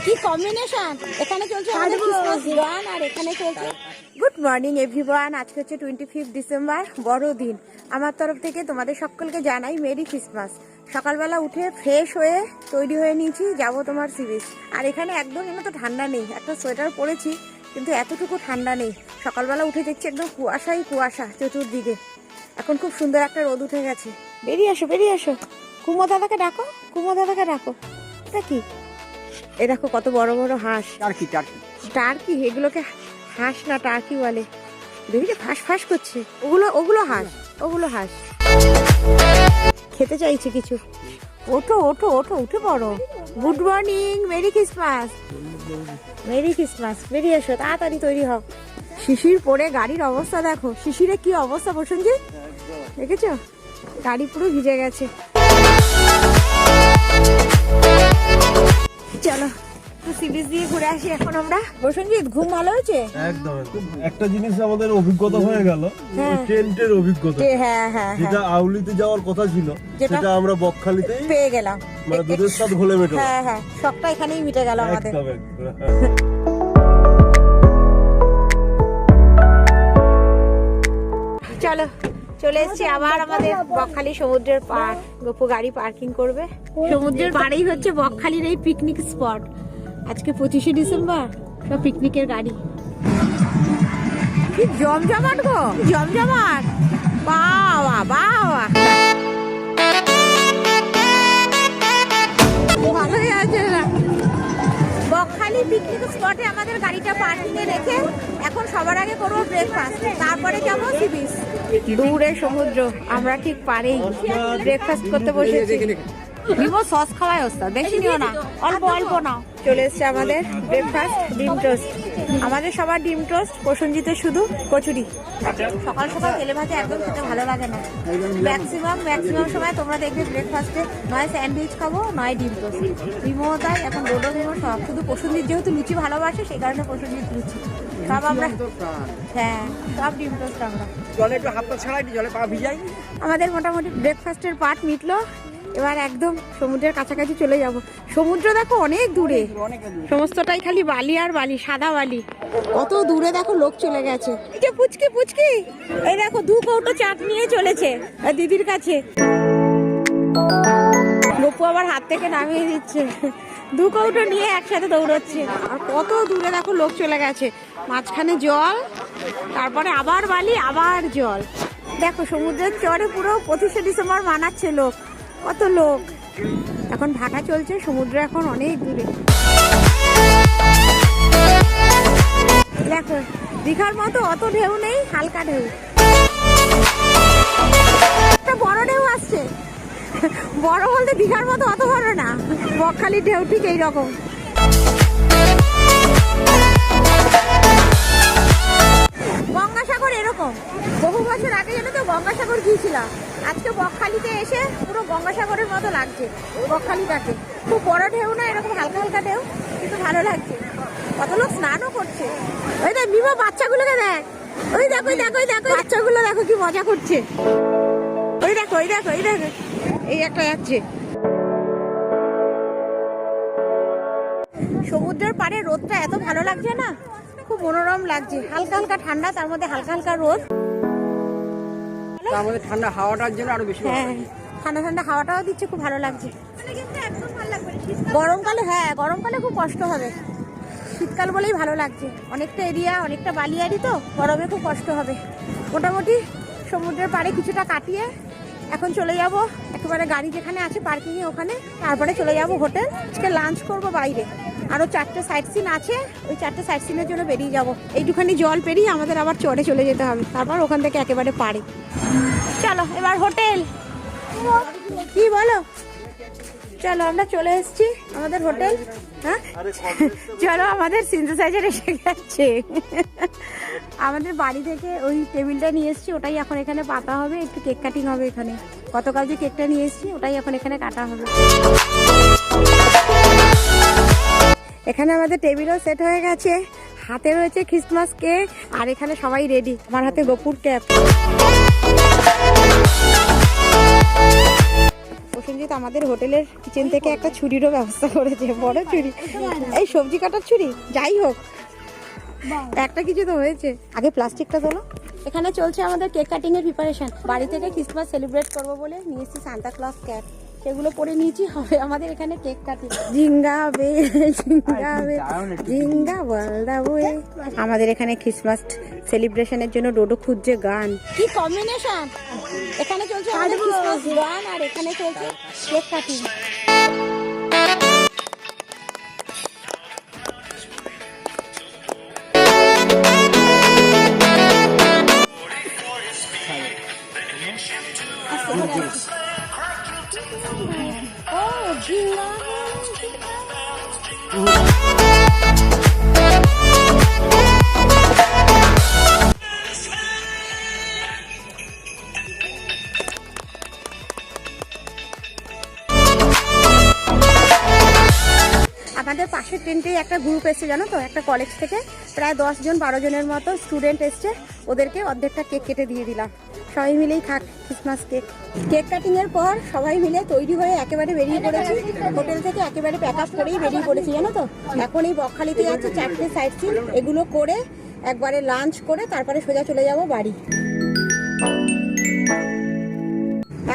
কি কম্বিনেশন। এখানে চলছে আমাদের ক্রিসমাস গান আর এখানে চলছে। Good morning everyone. আজকে হচ্ছে 25 ডিসেম্বর, বড়দিন। আমার তরফ থেকে তোমাদের সকলকে জানাই মেরি ক্রিসমাস। সকালবেলা উঠে ফ্রেশ হয়ে তৈরি হয়ে নিয়েছি, যাব তোমার সি বিচ। আর এখানে একদম তো ঠান্ডা নেই, একটা সোয়েটার পরেছি কিন্তু এতটুকু ঠান্ডা নেই। সকালবেলা উঠে দেখছি একদম কুয়াশাই কুয়াশা চতুর্দিকে। এখন খুব সুন্দর একটা রোদ উঠে গেছে। বেরিয়ে আসো, বেরিয়ে আসো। কুমো দাদাকে ডাকো, কুমো দাদাকে ডাকো। এটা কি? এই দেখো কত বড় বড় হাঁস। টার্কি টার্কি টার্কি, এগুলোকে হাঁস না টার্কি বলে। দেখি ফাঁস ফাঁস করছে। ওগুলো ওগুলো হাঁস, ওগুলো হাঁস। খেতে চাইছে কিছু। ওঠো ওঠো ওঠো, উঠে পড়ো। Good morning, merry Christmas. Merry Christmas. বেরিয়ে এসো, তাড়াতাড়ি তৈরি হও। শিশির পরে গাড়ির অবস্থা দেখো। শিশিরে কি অবস্থা প্রসেনজিৎ, দেখেছো? গাড়ি পুরো ভিজে গেছে। চলো সি বিচ দিয়ে ঘুরে আসি এখন আমরা। প্রসেনজিৎ, ঘুম ভালো হয়েছে? একদম। একটা জিনিস আমাদের অভিজ্ঞতা হয়ে গেল, টেন্টের অভিজ্ঞতা। হ্যাঁ হ্যাঁ, যেটা আউলিতে যাওয়ার কথা ছিল সেটা আমরা বকখালিতেই পেয়ে গেলাম। মানে দুধের সাথে ঘোলে মেটে। হ্যাঁ হ্যাঁ, সবটা এখানেই মিটে গেল আমাদের। একদম একদম। চলো চলে এসেছি আবার আমাদের বকখালি সমুদ্রের পাড়। গপু গাড়ি পার্কিং করবে। সমুদ্রের পাড়েই হচ্ছে বকখালির এই পিকনিক স্পট। আজকে 25শে ডিসেম্বর, সব পিকনিকের গাড়ি। কি জমজমাট গো, জমজমাট। বাবা বাবা, ভালোই আছে না। বকখালি পিকনিক স্পটে আমাদের গাড়িটা পার্কিং এ রেখে এখন সবার আগে করবো ব্রেকফাস্ট, তারপরে যাবো সি বিচ। দূরে সমুদ্র, আমরা ঠিক পারেই ব্রেকফাস্ট করতে বসেছি। নিবো সস খাওয়ায় ওস্তাদ, বেশি নিও না, অল্প অল্প নাও। চলে এসছে আমাদের ব্রেকফাস্ট, ডিম টোস্ট। আমাদের সবার ডিম টোস্ট, প্রসেনজিতের শুধু কচুরি। সকাল সকাল তেলে ভাজা একদম খেতে ভালো লাগে না। ম্যাক্সিমাম সময় তোমরা দেখবে ব্রেকফাস্টে নয় স্যান্ডউইচ খাবো, নয় ডিম টোস্ট। ডিমও তাই, এখন ডোডো ডিমও সব। শুধু প্রসেনজিৎ যেহেতু লুচি ভালোবাসে সেই কারণে প্রসেনজিৎ লুচি সব আমরা। হ্যাঁ, সব ডিম টোস্ট আমরা। জলে একটু হাত পা ছাড়াই, জলে পা ভিজাই। আমাদের মোটামুটি ব্রেকফাস্টের পার্ট মিটলো। এবার একদম সমুদ্রের কাছাকাছি চলে যাব। সমুদ্র দেখো অনেক দূরে, সমস্তটাই খালি বালি আর বালি, সাদা বালি। কত দূরে দেখো লোক চলে গেছে। এই যে পুচকি পুচকি, এই দেখো 2 কৌটো চাট নিয়ে চলেছে দিদির কাছে। গপু আবার হাত থেকে নামিয়ে দিচ্ছে। 2 কৌটো নিয়ে একসাথে দৌড়চ্ছে। আর কত দূরে দেখো লোক চলে গেছে। মাঝখানে জল, তারপরে আবার বালি, আবার জল। দেখো সমুদ্রের চরে পুরো 25শে ডিসেম্বর মানাচ্ছে লোক। কত লোক। এখন ভাটা চলছে, সমুদ্র এখন অনেক দূরে। দেখো দীঘার মতো অত ঢেউ নেই, হালকা ঢেউ। একটা বড় ঢেউ আসছে, বড় বলতে দীঘার মতো অত বড় না। বকখালির ঢেউ ঠিক এইরকম। গঙ্গাসাগর এরকম। বহু বছর আগে জানো তো গঙ্গাসাগর গিয়েছিলাম। আজকে বকখালিতে এসে পুরো গঙ্গাসাগরের মতো লাগছে বকখালিটাকে। খুব বড় ঢেউ না, এরকম হালকা হালকা ঢেউ, কিন্তু ভালো লাগছে। কত লোক স্নানও করছে। ওই দেখ বিমা, বাচ্চাগুলোকে দেখ। ওই দেখো ওই দেখো ওই দেখো, বাচ্চাগুলো দেখো কি মজা করছে। ওই দেখো ওই দেখো ওই দেখো, এই একটা যাচ্ছে। সমুদ্রের পাড়ে রোদটা এত ভালো লাগছে না, খুব মনোরম লাগছে। হালকা হালকা ঠান্ডা, তার মধ্যে হালকা হালকা রোদ। আমাদের ঠান্ডা হাওয়াটার জন্য আরো বেশি। হ্যাঁ, ঠান্ডা ঠান্ডা হাওয়াটাও দিচ্ছে, খুব ভালো লাগছে। গরমকালে, হ্যাঁ গরমকালে খুব কষ্ট হবে। শীতকাল বলেই ভালো লাগছে। অনেকটা এরিয়া, অনেকটা বালিয়ারি, তো গরমে খুব কষ্ট হবে। মোটামুটি সমুদ্রের পাড়ে কিছুটা কাটিয়ে এখন চলে যাব একেবারে গাড়ি যেখানে আছে পার্কিংয়ে ওখানে। তারপরে চলে যাব হোটেল। আজকে লাঞ্চ করব বাইরে। আরও 4টে সাইট সিন আছে, ওই 4টে সাইট সিনের জন্য বেরিয়ে যাব। এইটুখানি জল পেরিয়ে আমাদের আবার চড়ে চলে যেতে হবে, তারপর ওখান থেকে একেবারে পাড়ে। চলো এবার হোটেল। কি বলো? চলো আমরা চলে এসেছি আমাদের হোটেল। হ্যাঁ চলো, আমাদের সিনথেসাইজার এসে গেছে। আমাদের বাড়ি থেকে ওই টেবিলটা নিয়ে এসেছি, ওটাই এখন এখানে পাতা হবে। একটু কেক কাটিং হবে এখানে। গতকাল যে কেকটা নিয়ে এসেছি ওটাই এখন এখানে কাটা হবে। এখানে আমাদের টেবিলও সেট হয়ে গেছে। হাতে রয়েছে ক্রিসমাস কেক, আর এখানে সবাই রেডি। আমার হাতে গপুর ক্যাপ। প্রসেনজিৎ আমাদের হোটেলের কিচেন থেকে একটা ছুরিরও ব্যবস্থা করেছে, বড় ছুরি, এই সবজি কাটার ছুরি। যাই হোক, একটা কিছু তো হয়েছে। আগে প্লাস্টিকটা তোলো। এখানে চলছে আমাদের কেক কাটিং এর প্রিপারেশন। বাড়ি থেকে ক্রিসমাস সেলিব্রেট করবো বলে নিয়েছি সান্তা ক্লজ ক্যাপ, সেগুলো পরে নিয়েছি। হবে আমাদের এখানে কেক কাটিং। জিঙ্গা বে জিঙ্গা বে জিঙ্গা ওয়ালদা ওয়ে। আমাদের এখানে ক্রিসমাস সেলিব্রেশনের জন্য ডোডো খুঁজছে গান। কি কম্বিনেশন! এখানে চলছে আমাদের ক্রিসমাস গান আর এখানে চলছে কেক কাটিং। আমাদের পাশের টেন্টে একটা গ্রুপ এসছে, জানো তো, একটা কলেজ থেকে প্রায় 10 জন 12 জনের মতো স্টুডেন্ট এসছে। ওদেরকে অর্ধেকটা কেক কেটে দিয়ে দিলাম। সবাই মিলেই খাক ক্রিসমাস কেক। কেক কাটিং এর পর সবাই মিলে তৈরি হয়ে একেবারে বেরিয়ে পড়েছি। হোটেল থেকে একেবারে প্যাক আপ করেই বেরিয়ে পড়েছি, জানো তো। এখন এই বকখালিতে যাচ্ছে 4টে সাইট সিন, এগুলো করে একবারে লাঞ্চ করে তারপরে সোজা চলে যাব বাড়ি।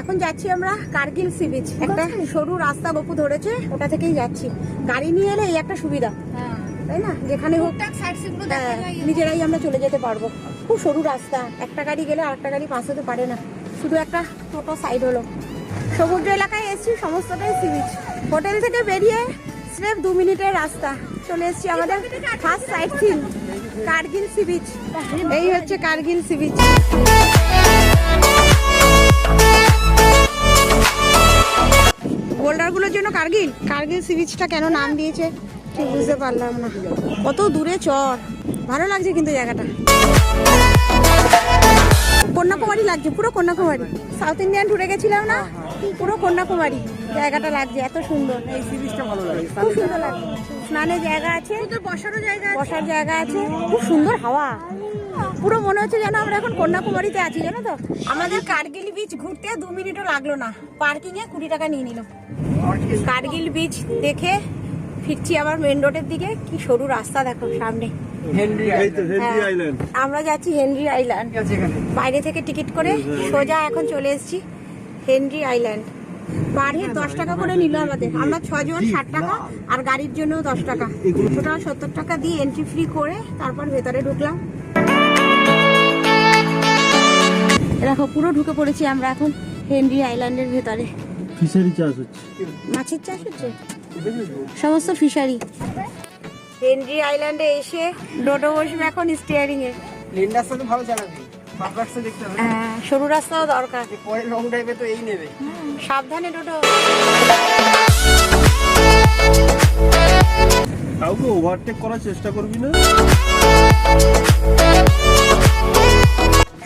এখন যাচ্ছি আমরা কার্গিল সি বিচ। একটা সরু রাস্তা বপু ধরেছে, ওটা থেকেই যাচ্ছি। গাড়ি নিয়ে এলে এই একটা সুবিধা, তাই না? যেখানে হোক নিজেরাই আমরা চলে যেতে পারবো। খুব সরু রাস্তা, একটা গাড়ি গেলে আরেকটা গাড়ি পাস হতে পারে না, শুধু একটা টোটো সাইড হলো। সমুদ্র এলাকায় এসেছি, সমস্তটাই সি বিচ। হোটেল থেকে বেরিয়ে স্রেফ 2 মিনিটের রাস্তা চলে এসেছি আমাদের first sightseeing, Kargil sea beach. এই হচ্ছে কার্গিল সি বিচ। বোল্ডারগুলোর জন্য কার্গিল সি বিচটা কেন নাম দিয়েছে ঠিক বুঝতে পারলাম না। কত দূরে চর, ভালো লাগছে কিন্তু জায়গাটা। কন্যাকুমারী লাগছে, পুরো কন্যাকুমারী। সাউথ ইন্ডিয়ান ট্যুরে গেছিলাম না, পুরো কন্যাকুমারী জায়গাটা লাগছে, এত সুন্দর। এই সি বিচটা ভালো লাগে, খুব সুন্দর লাগছে। স্নানের জায়গা আছে, বসার জায়গা আছে, খুব সুন্দর হাওয়া। পুরো মনে হচ্ছে যেন আমরা এখন কন্যাকুমারীতে আছি, জানো তো। আমাদের কার্গিল বিচ ঘুরতে 2 মিনিটও লাগলো না, পার্কিং এ 20 টাকা নিয়ে নিল। কার্গিল বিচ দেখে ফিরছি আবার মেন রোডের দিকে। কি সরু রাস্তা দেখো সামনে। আমরা যাচ্ছি হেনরি আইল্যান্ড। বাইরে থেকে টিকিট করে সোজা এখন চলে এসেছি হেনরি আইল্যান্ড। পার হেড 10 টাকা করে নিল আমাদের। আমরা 6 জন 60 টাকা, আর গাড়ির জন্য 10 টাকা, টোটাল 70 টাকা দিয়ে এন্ট্রি ফ্রি করে তারপর ভেতরে ঢুকলাম। দেখো পুরো ঢুকে পড়েছি আমরা এখন হেনরি আইল্যান্ডের ভেতরে। ফিশারি চাষ হচ্ছে, মাছের চাষ হচ্ছে, সমস্ত ফিশারি। হেনরি আইল্যান্ডে এসে ডোডো বসবে এখন স্টিয়ারিং এ। লেন রাস্তা তো ভালো চালাবে, বাস রাস্তা দেখতে হবে। হ্যাঁ, সরু রাস্তাও দরকার। পরে লং ড্রাইভে তো এই নেবে। সাবধানে ডোডো। কাউকে ওভারটেক করার চেষ্টা করবি না।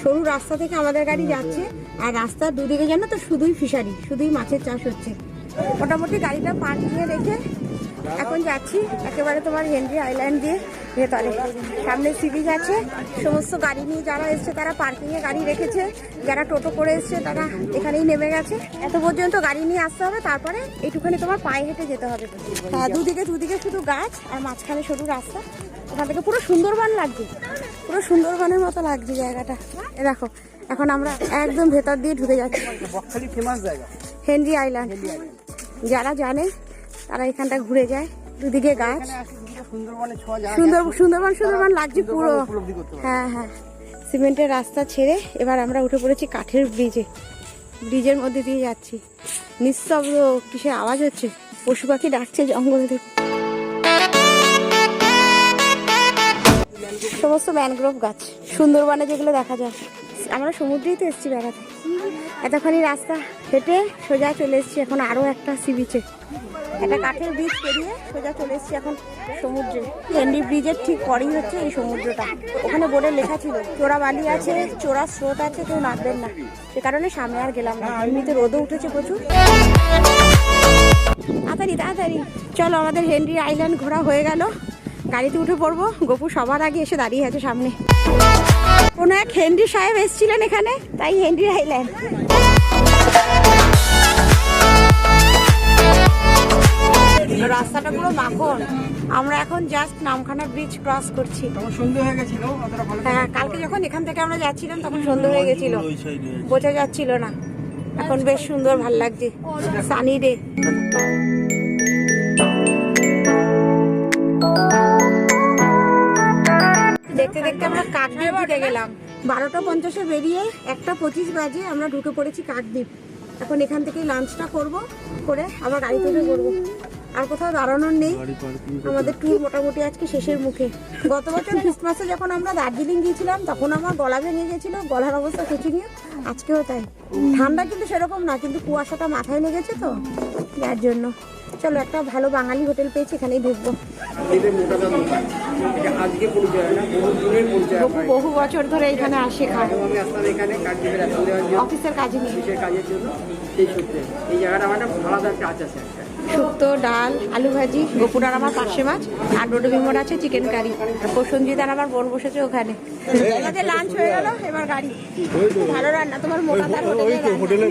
সরু রাস্তা থেকে আমাদের গাড়ি যাচ্ছে, আর রাস্তার দুদিকে জানো তো শুধুই ফিশারি, শুধুই মাছের চাষ হচ্ছে। মোটামুটি গাড়িটা পার্কিংয়ে রেখে এখন যাচ্ছি একেবারে তোমার হেনরি আইল্যান্ড দিয়ে ভেতরে। সামনে সি বিচ আছে, সমস্ত গাড়ি নিয়ে যারা এসছে তারা পার্কিংয়ে গাড়ি রেখেছে, যারা টোটো করে এসছে তারা এখানেই নেমে গেছে। এত পর্যন্ত গাড়ি নিয়ে আসতে হবে, তারপরে এইটুখানি তোমার পায়ে হেঁটে যেতে হবে। দুদিকে শুধু গাছ আর মাঝখানে সরু রাস্তা। ওখান থেকে পুরো সুন্দরবন লাগছে, পুরো সুন্দরবনের মতো লাগছে জায়গাটা। এ দেখো এখন আমরা একদম ভেতর দিয়ে ঢুকে যাচ্ছি। বকখালি ফেমাস জায়গা হেনরি আইল্যান্ড, যারা জানে তারা এখানটা ঘুরে যায়। দুদিকে গাছ, সুন্দরবন লাগছে পুরো। হ্যাঁ হ্যাঁ, সিমেন্টের রাস্তা ছেড়ে এবার আমরা উঠে পড়েছি কাঠের ব্রিজে। ব্রিজের মধ্যে দিয়ে যাচ্ছি, নিঃশব্দ কিসের আওয়াজ হচ্ছে, পশু পাখি ডাকছে জঙ্গল থেকে। সমস্ত ম্যানগ্রোভ গাছ, সুন্দরবনে যেগুলো দেখা যায়। আমরা সমুদ্রেই তো এসেছি বেড়াতে। এতখানি রাস্তা হেঁটে সোজা চলে এসেছি এখন আরও একটা সি বিচে। একটা কাঠের ব্রিজ পেরিয়ে সোজা চলে এসেছি এখন সমুদ্রে। হেনরি ব্রিজের ঠিক পরেই হচ্ছে এই সমুদ্রটা। ওখানে বোর্ডে লেখা ছিল চোরা বালি আছে, চোরা স্রোত আছে, কেউ নামবেন না। সে কারণে সামনে আর গেলাম না, এমনিতে রোদও উঠেছে প্রচুর। তাড়াতাড়ি চলো, আমাদের হেনরি আইল্যান্ড ঘোরা হয়ে গেল। গাড়িতে উঠে পড়বো। গপু সবার আগে এসে দাঁড়িয়ে আছে সামনে। কোনো এক হেনরি সাহেব এসেছিলেন এখানে, তাই হেনরি আইল্যান্ড। রাস্তাটা পুরো মাখন। আমরা এখন জাস্ট নামখানা ব্রিজ ক্রস করছি। তখন সন্ধ্যে হয়ে গেছিল, অতটা ভালো হ্যাঁ, কালকে যখন এখান থেকে আমরা যাচ্ছিলাম তখন সন্ধ্যা হয়ে গেছিল, ওই সাইডে বোঝা যাচ্ছিল না। এখন বেশ সুন্দর, ভাল লাগছে, সানি ডে। দেখতে দেখতে আমরা কাকদ্বীপ ঢুকে গেলাম। 12:50 বেরিয়ে 1:25 বাজে আমরা ঢুকে পড়েছি কাকদ্বীপ। এখন এখান থেকে লাঞ্চটা করব, করে আবার গাড়িতে উঠে পড়বো। আর কোথাও দাঁড়ানোর নেই, গাড়ি পার্কিং আমাদের ট্যুর মোটামুটি আজকে শেষের মুখে। গত বছর ক্রিসমাসে যখন আমরা দার্জিলিং গিয়েছিলাম তখন আমার গলা ভেঙে গেছিল, গলার অবস্থা শোচনীয়। আজকেও তাই। ঠান্ডা কিন্তু সেরকম না, কিন্তু কুয়াশাটা মাথায় লেগেছে তো, যার জন্য। চলো, একটা ভালো বাঙালি হোটেল পেয়েছি, এখানেই ঢুকবো। এদের মোটা দাম দোকান। এটা আজকে পরিচয় না, বহু দিনের পরিচয়। বহু বছর ধরে এখানে আসে খায়, আমি আসলাম এখানে কাকদ্বীপের রেশন দেওয়ার জন্য, অফিসের কাজে নিয়ে। বিশেষ কাজের জন্য। সেই সূত্রে এই জায়গাটা আমার একটা আলাদা টাচ আছে একটা। শুক্তো, ডাল, আলু ভাজি, গোপুরার আমার পার্শে মাছ, আর ডোডো বিমোর আছে চিকেন কারি। আর প্রসঞ্জিত আর আমার বোন বসেছে ওখানে। আমাদের লাঞ্চ হয়ে গেল, এবার গাড়ি। খুব ভালো রান্না, তোমার মোটাদার হোটেলের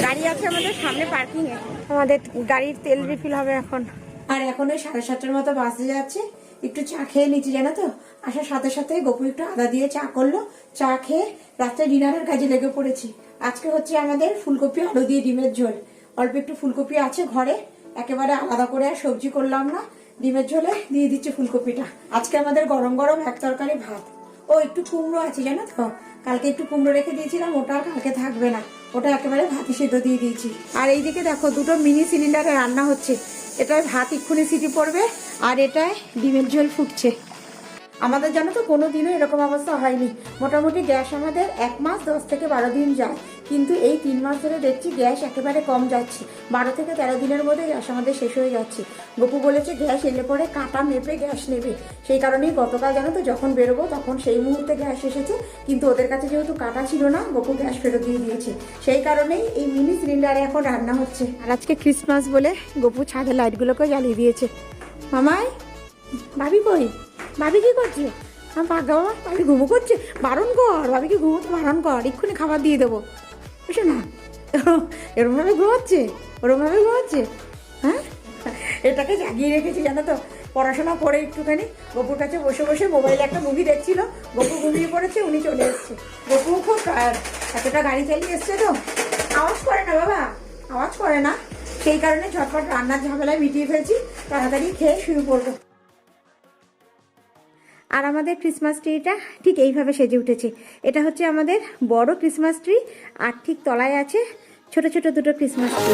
গাড়ি আছে আমাদের সামনে পার্কিং এ। আমাদের গাড়ির তেল রিফিল হবে এখন। আর এখন ওই 7:30 মতো বাসে যাচ্ছে। একটু চা খেয়ে নিচ্ছি, জানো তো। আসার সাথে সাথে গপু একটু আদা দিয়ে চা করলো, চা খেয়ে রাত্রে ডিনারের কাজে লেগে পড়েছি। আজকে হচ্ছে আমাদের ফুলকপি আলু দিয়ে ডিমের ঝোল। অল্প একটু ফুলকপি আছে ঘরে, একেবারে আলাদা করে আর সবজি করলাম না, ডিমের ঝোলে দিয়ে দিচ্ছি ফুলকপিটা। আজকে আমাদের গরম গরম এক তরকারি ভাত। ও একটু কুমড়ো আছে, জানো তো, কালকে একটু কুমড়ো রেখে দিয়েছিলাম, ওটা আর কালকে থাকবে না, ওটা একেবারে ভাতে সেদ্ধ দিয়ে দিয়েছি। আর এইদিকে দেখো, দুটো মিনি সিলিন্ডারে রান্না হচ্ছে। এটায় ভাত এক্ষুনি সিটি পড়বে, আর এটায় ডিমের ঝোল ফুটছে। আমাদের জানো তো কোনোদিনও এরকম অবস্থা হয়নি। মোটামুটি গ্যাস আমাদের 1 মাস 10 থেকে 12 দিন যায়, কিন্তু এই 3 মাস ধরে দেখছি গ্যাস একেবারে কম যাচ্ছে। 12 থেকে 13 দিনের মধ্যে গ্যাস আমাদের শেষ হয়ে যাচ্ছে। গপু বলেছে গ্যাস এলে পরে কাটা মেপে গ্যাস নেবে, সেই কারণেই গতকাল জানো তো যখন বেরোবো তখন সেই মুহূর্তে গ্যাস এসেছে, কিন্তু ওদের কাছে যেহেতু কাটা ছিল না, গপু গ্যাস ফেরত দিয়ে দিয়েছে। সেই কারণেই এই মিনি সিলিন্ডারে এখন রান্না হচ্ছে। আর আজকে ক্রিসমাস বলে গপু ছাদের লাইটগুলোকেও জ্বালিয়ে দিয়েছে। মামাই, ভাবি কই? ভাবি কি করছে? আমার বাবা, ভাবি ঘুমো করছে, বারণ কর, ভাবিকে ঘুমোতে বারণ কর, এক্ষুনি খাবার দিয়ে দেবো, বুঝছো না? এরমভাবে ঘুমাচ্ছে, ওরমভাবে ঘুমাচ্ছে। হ্যাঁ, এটাকে জাগিয়ে রেখেছি জানো তো, পড়াশোনা করে একটুখানি গপুর কাছে বসে বসে মোবাইলে একটা মুভি দেখছিল। গপু ঘুমিয়ে পড়েছে, উনি চলে এসছে। গপু খুব টায়ার্ড, এতটা গাড়ি চালিয়ে এসছে তো, আওয়াজ করে না বাবা, আওয়াজ করে না। সেই কারণে ঝটপট রান্নার ঝামেলায় মিটিয়ে ফেলছি, তাড়াতাড়ি খেয়ে শুয়ে পড়বো। আর আমাদের ক্রিসমাস ট্রিটা ঠিক এইভাবে সেজে উঠেছে। এটা হচ্ছে আমাদের বড় ক্রিসমাস ট্রি, আর ঠিক তলায় আছে ছোট ছোট দুটো ক্রিসমাস ট্রি।